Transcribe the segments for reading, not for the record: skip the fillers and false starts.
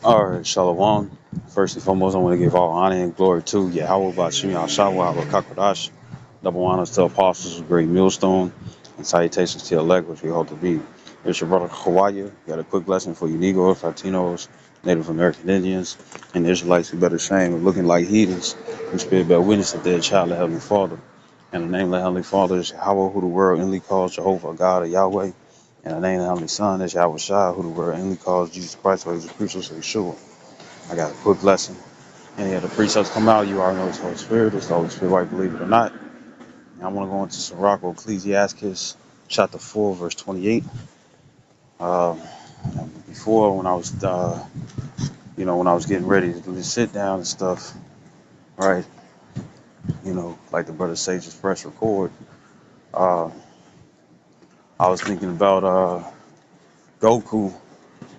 All right, Shalom. First and foremost, I want to give all honor and glory to Yahweh Bashim Yahshua Kakadash. Double honors to apostles of Great Millstone, and salutations to elect, which we hope to be. It's your brother Hawaii. Got a quick lesson for you Negroes, Latinos, Native American Indians, and Israelites who better shame of looking like heathens, who spirit bear witness that they're a child of Heavenly Father. And the name of the Heavenly Father is Yahweh, who the world inly calls Jehovah, God of Yahweh. And the name of the Heavenly Son is Yahweh Shai, who the world inly calls Jesus Christ, who is the crucial Yeshua. I got a quick lesson. Any of the precepts come out, you already know it's the Holy Spirit. It's the Holy Spirit, right? Believe it or not. And I want to go into Sirach or Ecclesiastes, chapter 4, verse 28. Um, Before, when I was, when I was getting ready to do the sit down and stuff, right? Like the brother say, just press record. Uh, I was thinking about Goku.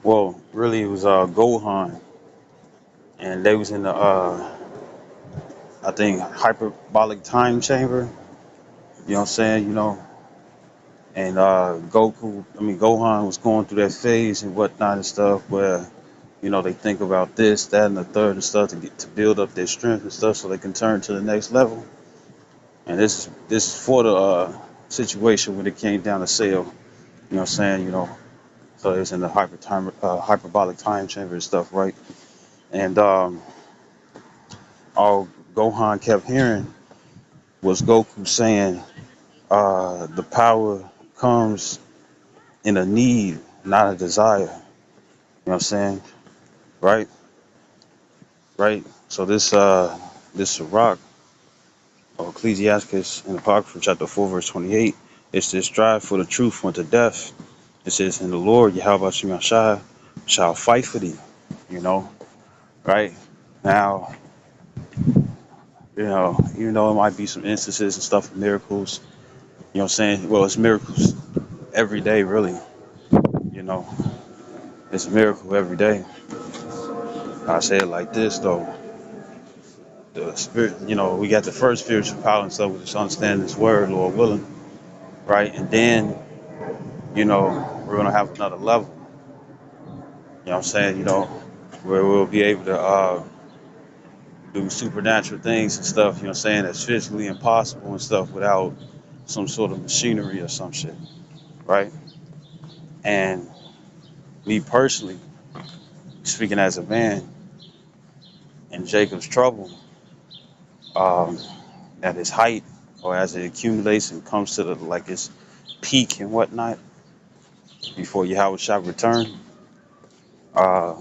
Well, really, it was Gohan, and they was in the, I think, hyperbolic time chamber. You know what I'm saying? And Gohan was going through that phase and whatnot and stuff where, they think about this, that, and the third and stuff to build up their strength and stuff so they can turn to the next level. And this is for the situation when it came down to Cell. You know what I'm saying? So it's in the hyperbolic time chamber and stuff, right? And all Gohan kept hearing was Goku saying, the power comes in a need, not a desire. You know what I'm saying? Right? Right? So this Sirach or Ecclesiastes in Apocrypha chapter 4 verse 28, it says strive for the truth unto death. It says, and the Lord Yahweh Shemashah shall fight for thee. You know, right? Now, even though it might be some instances and stuff of miracles, you know what I'm saying? Well, it's miracles every day, really. You know, it's a miracle every day. I say it like this though. The spirit, we got the first spiritual power and stuff, we just understand this word, Lord willing, right? And then, we're gonna have another level, you know what I'm saying, where we'll be able to do supernatural things and stuff, you know what I'm saying, that's physically impossible and stuff without some sort of machinery or some shit, right? And me personally, speaking as a man in Jacob's trouble, um, at his height or as it accumulates and comes to its peak and whatnot before Yahweh shall return, uh,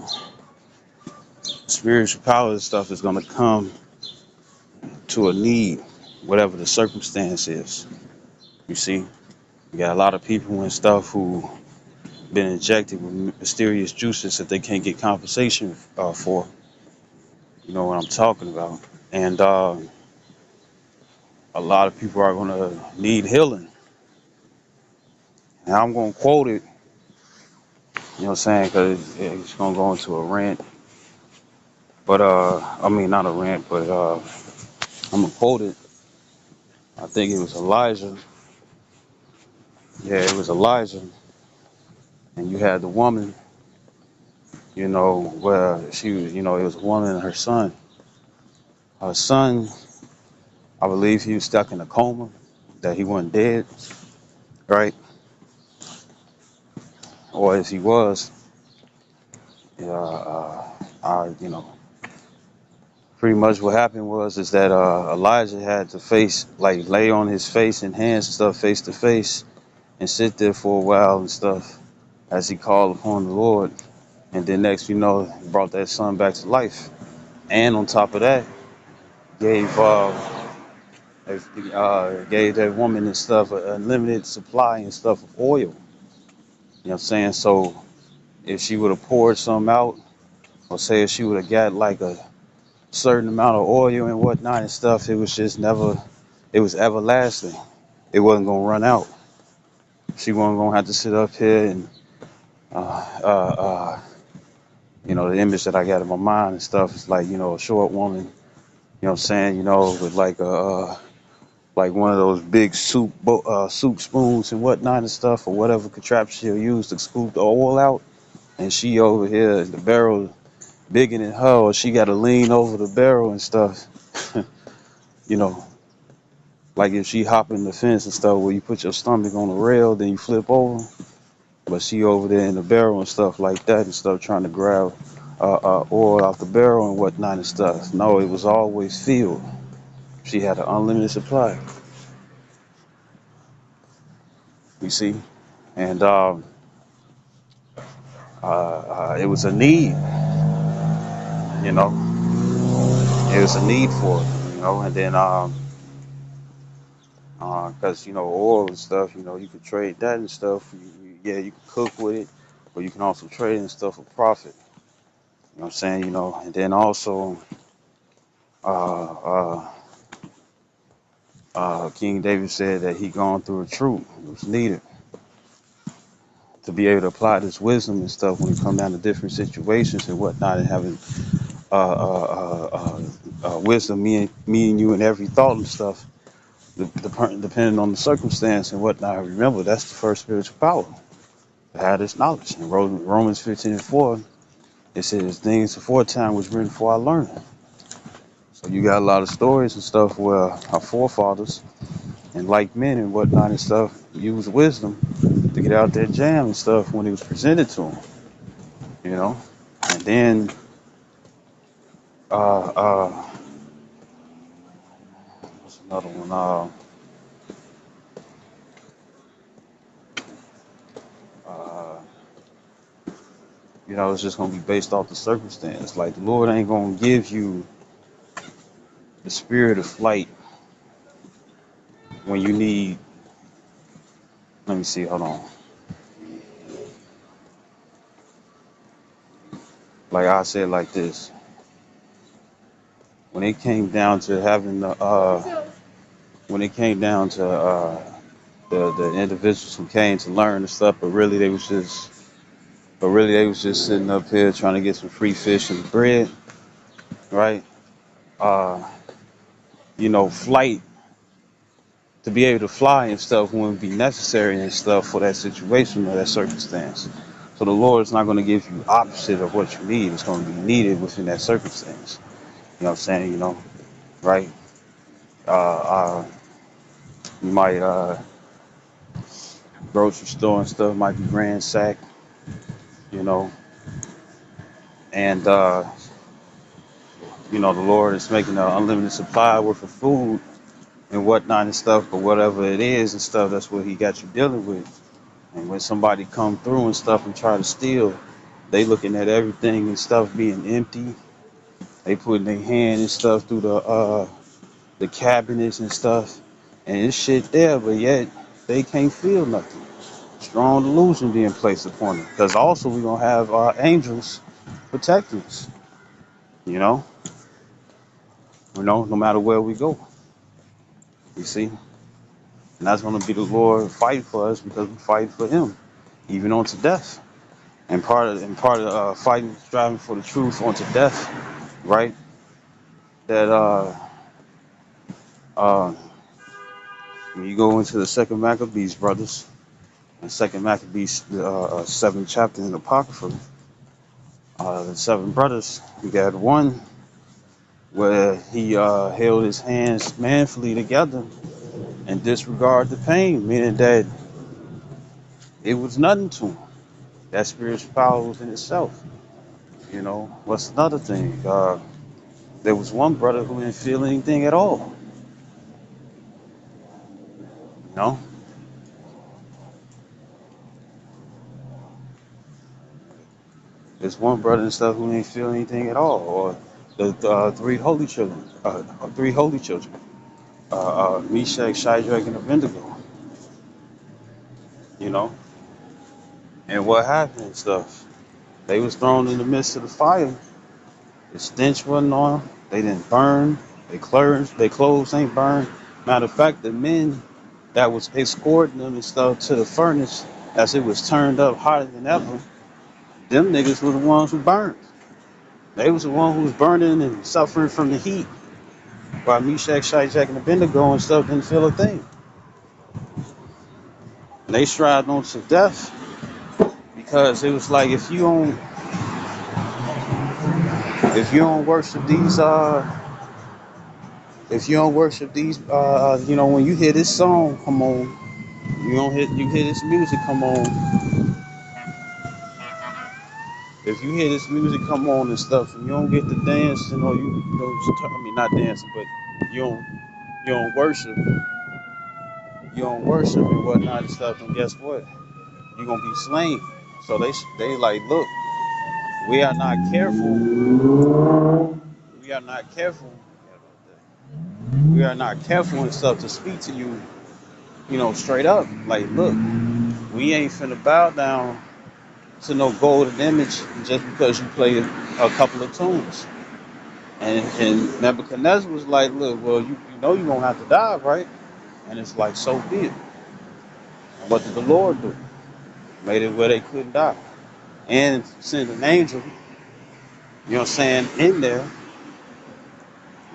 spiritual power and stuff is going to come to a need, whatever the circumstance is. You see, you got a lot of people and stuff who been injected with mysterious juices that they can't get compensation for. You know what I'm talking about. And a lot of people are going to need healing. And I'm going to quote it, you know what I'm saying, because it's going to go into a rant. But, I mean, not a rant, but I'm going to quote it. I think it was Elijah. Yeah, it was Elijah. And you had the woman, where she was, it was a woman and her son. Her son, I believe he was stuck in a coma, that he wasn't dead, right? Or if he was, you know, pretty much what happened is that Elijah had to lay on his face and hands and stuff face to face and sit there for a while and stuff as he called upon the Lord. And then next, he brought that son back to life. And on top of that, gave gave that woman and stuff a unlimited supply and stuff of oil. You know what I'm saying? So if she would have poured some out, or say if she would have got like a certain amount of oil and whatnot and stuff, it was just never, it was everlasting. It wasn't gonna run out. She wasn't gonna have to sit up here and, the image that I got in my mind and stuff is like, a short woman, you know what I'm saying, with like one of those big soup spoons and whatnot and stuff, or whatever contraption she'll use to scoop the oil out, and she over here in the barrel, bigger than her, or she got to lean over the barrel and stuff. You know, like if she hopping the fence and stuff, where you put your stomach on the rail, then you flip over. But she over there in the barrel and stuff like that and stuff, trying to grab oil out the barrel and whatnot and stuff. No, it was always filled. She had an unlimited supply. You see, and it was a need. You know, it was a need for it. You know, and then because oil and stuff, you could trade that and stuff. Yeah, you can cook with it, but you can also trade and stuff for profit. You know what I'm saying? And then also uh, uh, King David said that he gone through a troop. It was needed to be able to apply this wisdom and stuff when it come down to different situations and whatnot, and having wisdom, me and you in every thought and stuff, depending on the circumstance and whatnot. Remember, that's the first spiritual power, to have this knowledge. In Romans 15:4, it says, things aforetime was written for our learning. So you got a lot of stories and stuff where our forefathers and like men and whatnot and stuff used wisdom to get out that jam and stuff when it was presented to them, you know. And then uh, uh, what's another one? Uh, it's just gonna be based off the circumstance. Like the Lord ain't gonna give you the spirit of flight when you need. Let me see. Hold on. Like I said, like this. When it came down to having when it came down to the individuals who came to learn the stuff, but really they was just sitting up here trying to get some free fish and bread, right? Uh, flight, to be able to fly and stuff wouldn't be necessary and stuff for that situation or that circumstance. So the Lord is not going to give you opposite of what you need. It's going to be needed within that circumstance. You know what I'm saying? Right? Uh, uh, you might grocery store and stuff might be ransacked, you know, and the Lord is making an unlimited supply worth of food and whatnot and stuff. But whatever it is and stuff, that's what He got you dealing with. And when somebody come through and stuff and try to steal, they looking at everything and stuff being empty. They putting their hand and stuff through the cabinets and stuff, and it's shit there, but yet they can't feel nothing. Strong delusion being placed upon them. Because also we're gonna have our angels protecting us. You know, no matter where we go. You see, and that's gonna be the Lord fighting for us because we fight for Him, even unto death. And part of fighting, striving for the truth unto death, right? That uh, when you go into the Second Maccabees, brothers, and Second Maccabees, the seventh chapter in the Apocrypha, the seven brothers, we got one where he held his hands manfully together and disregard the pain, meaning that it was nothing to him. That spiritual power was in itself. What's another thing? There was one brother who didn't feel anything at all. You know, there's one brother and stuff who didn't feel anything at all. Or the three holy children, Meshach, Shadrach, and Abednego. You know, and what happened and stuff? They was thrown in the midst of the fire. The stench wasn't on them. They didn't burn. Their clothes ain't burned. Matter of fact, the men that was escorting them and stuff to the furnace as it was turned up hotter than ever, them niggas were the ones who burned. They was the one who was burning and suffering from the heat, while Meshach, Shadrach, and Abednego and stuff didn't feel a thing. And they strived on to death because it was like, if you don't If you don't worship these, if you don't worship these, when you hear this song come on, you hear this music come on. If you hear this music come on and stuff, and you don't get to dancing, or I mean not dancing, but you don't, you don't worship, you don't worship and whatnot and stuff, and guess what? You're gonna be slain. So they like, look, we are not careful. We are not careful. We are not careful and stuff to speak to you, straight up. Like, look, we ain't finna bow down to no golden image just because you play a couple of tunes. And Nebuchadnezzar was like, look, well, you know you're gonna have to die, right? And it's like, so be it. And what did the Lord do? Made it where they couldn't die. And sent an angel, in there.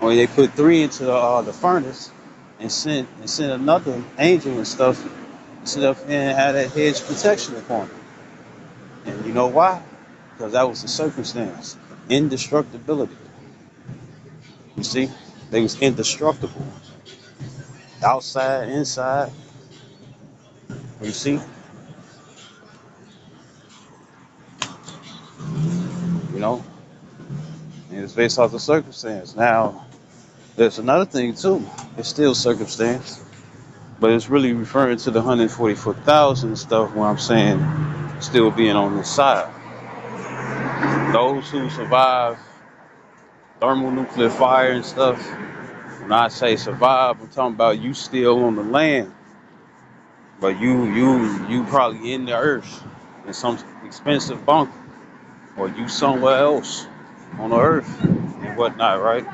Or they put three into the furnace and sent another angel and stuff, sit up and had that hedge protection upon them. And you know why? Because that was the circumstance. Indestructibility. You see? They was indestructible. Outside, inside. You see? You know? And it's based off the circumstance. Now, there's another thing too. It's still circumstance. But it's really referring to the 144,000 stuff where I'm saying still being on this side. Those who survive thermonuclear fire and stuff, when I say survive, I'm talking about you still on the land, but you probably in the earth in some expensive bunker, or you somewhere else on the earth and whatnot, right?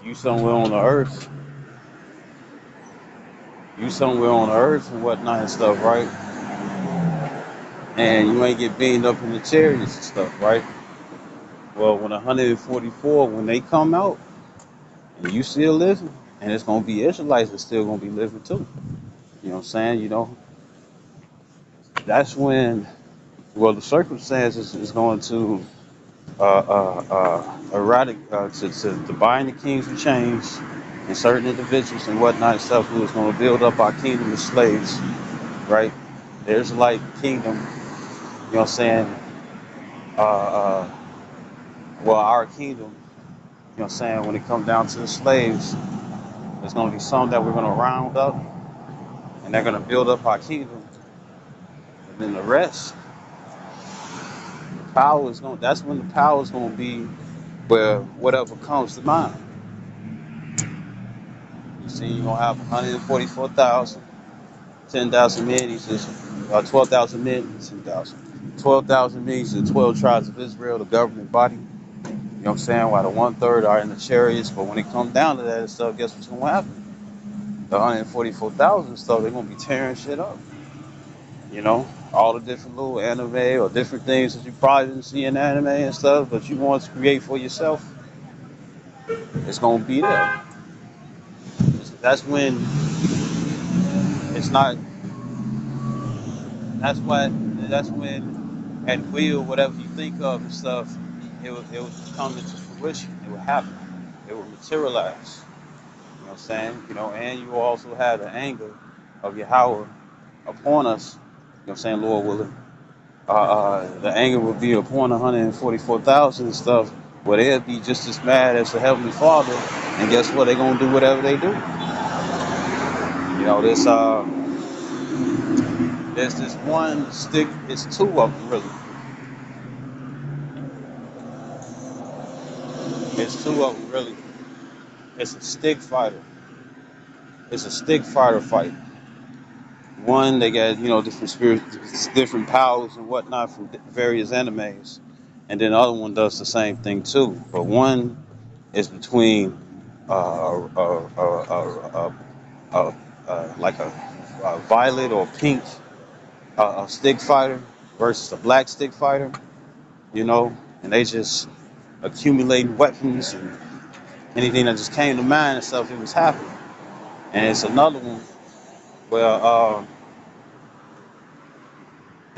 You somewhere on the earth, you somewhere on the earth and whatnot and stuff, right? And you ain't get beamed up in the chariots and stuff, right? Well, when 144, when they come out and you still living, and it's gonna be Israelites that's still gonna be living too. You know what I'm saying? That's when, well, the circumstances is going to to bind the kings with chains and certain individuals and whatnot and stuff who is going to build up our kingdom of slaves, right? There's like kingdom, what I'm saying? Uh, uh, well, our kingdom, what I'm saying? When it comes down to the slaves, there's going to be some that we're going to round up and they're going to build up our kingdom. And then the rest, that's when the power is going to be where whatever comes to mind. You see, you're gonna have 144,000, 10,000 men. He says, 12,000 men, 10,000. 12,000 means the 12 tribes of Israel, the governing body. You know what I'm saying? While the one third are in the chariots, but when it comes down to that and stuff, guess what's gonna happen? The 144,000 stuff, they're gonna be tearing shit up. All the different little anime or different things that you probably didn't see in anime and stuff, but you want to create for yourself, it's gonna be there. That's when it's not. That's when at will whatever you think of and stuff, it will come into fruition. It will happen. It will materialize. You know what I'm saying? And you will also have the anger of Yahweh upon us. You know what I'm saying, Lord willing. The anger will be upon 144,000 and stuff, where they'll be just as mad as the Heavenly Father. And guess what? They're gonna do whatever they do. This there's this one stick. It's two of them really. It's two of them really. It's a stick fighter. It's a stick fighter fight. One, they got different spirits, different powers and whatnot from various animes, and then the other one does the same thing too. But one is between like a violet or pink a stick fighter versus a black stick fighter. And they just accumulating weapons and anything that just came to mind and stuff. It was happening. And it's another one where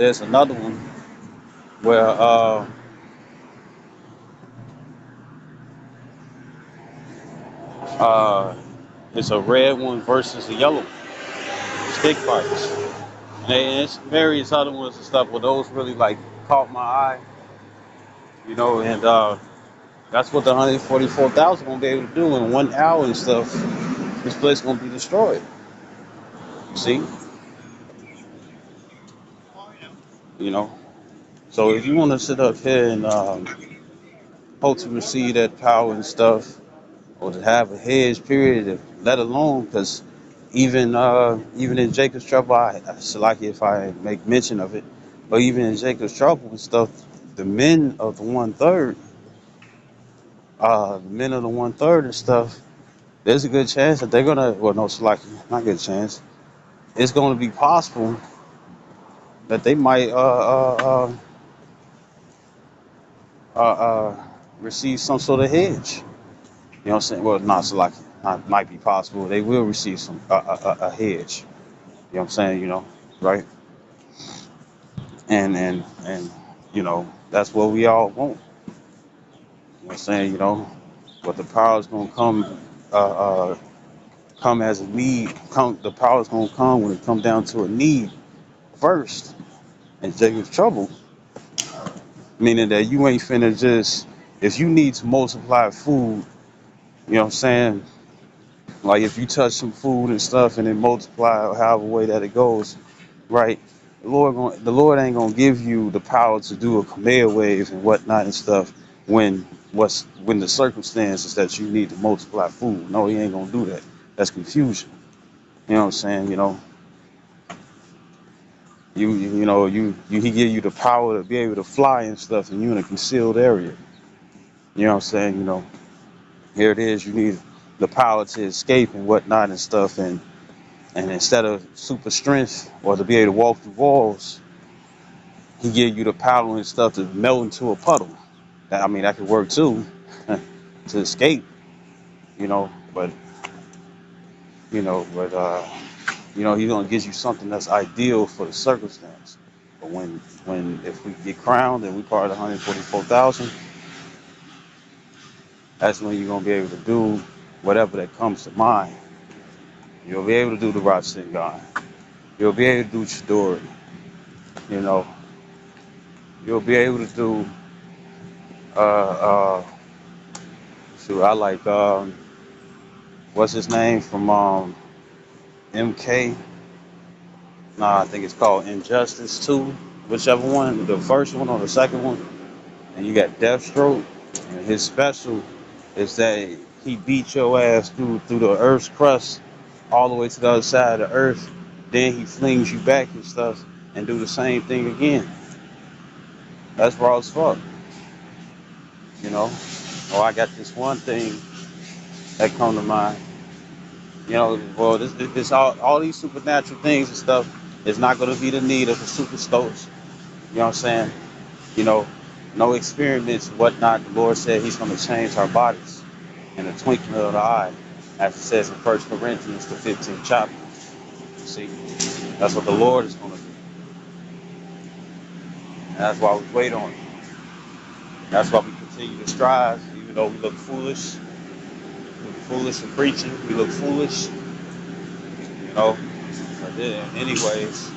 there's another one where uh, it's a red one versus a yellow one, stick fights. And it's various other ones and stuff, but those really like caught my eye, and that's what the 144,000 gonna be able to do in 1 hour and stuff. This place gonna be destroyed. See, you know. So if you want to sit up here and hope to receive that power and stuff, or to have a hedge period, let alone because even in Jacob's trouble, I like if I make mention of it, but even in Jacob's trouble and stuff, the men of the one third and stuff, there's a good chance that they're gonna, well, no, it's like not a good chance. It's gonna be possible that they might receive some sort of hedge. You know what I'm saying? Well, not so like not might be possible. They will receive some a hedge. You know what I'm saying? Right? And that's what we all want. You know what I'm saying? But the power is gonna come as a need. The power is gonna come when it comes down to a need first. And Jacob's trouble, meaning that you ain't finna just if you need to multiply food. You know what I'm saying? Like if you touch some food and stuff and it multiply however way that it goes, right? The Lord ain't gonna give you the power to do a conveyor wave and whatnot and stuff when the circumstances that you need to multiply food. No, he ain't gonna do that. That's confusion. You know what I'm saying? He give you the power to be able to fly and stuff, and you in a concealed area. You know what I'm saying? Here it is. You need the power to escape and whatnot and stuff, and instead of super strength or to be able to walk through walls, he give you the power and stuff to melt into a puddle. That could work too, to escape, but he's gonna give you something that's ideal for the circumstance. But when if we get crowned and we part of the 144,000, that's when you're gonna be able to do whatever that comes to mind. You'll be able to do the Ratzin God. You'll be able to do Chidori. You know, you'll be able to do uh shoot, I like what's his name from MK? Nah, I think it's called Injustice 2, whichever one, the first one or the second one. And you got Deathstroke, and his special is that he beat your ass through the Earth's crust all the way to the other side of the Earth. Then he flings you back and stuff and do the same thing again. That's raw as fuck, you know. Oh, I got this one thing that come to mind. Well, this all these supernatural things and stuff is not going to be the need of the super stokes. You know what I'm saying? You know, no experiments and whatnot. The Lord said He's going to change our bodies in the twinkling of the eye, as it says in 1 Corinthians, the 15th chapter. See, that's what the Lord is going to do. And that's why we wait on it. That's why we continue to strive, even though we look foolish. We look foolish in preaching. We look foolish, you know. But then, anyways,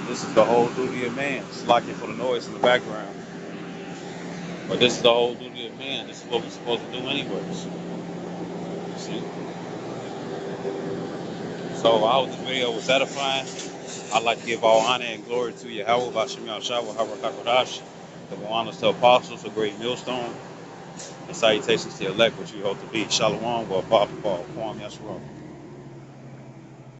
this is the whole duty of man. It's locking for the noise in the background. But this is the whole duty of man. This is what we're supposed to do anyways. See? So I hope this video was edifying. I'd like to give all honor and glory to Yahweh, Bashem Yahshua, Harakakadash, the Moanas to apostles, a great millstone, and salutations to elect, which you hope to be. Shalom, wa Baba, Kwam Yashua.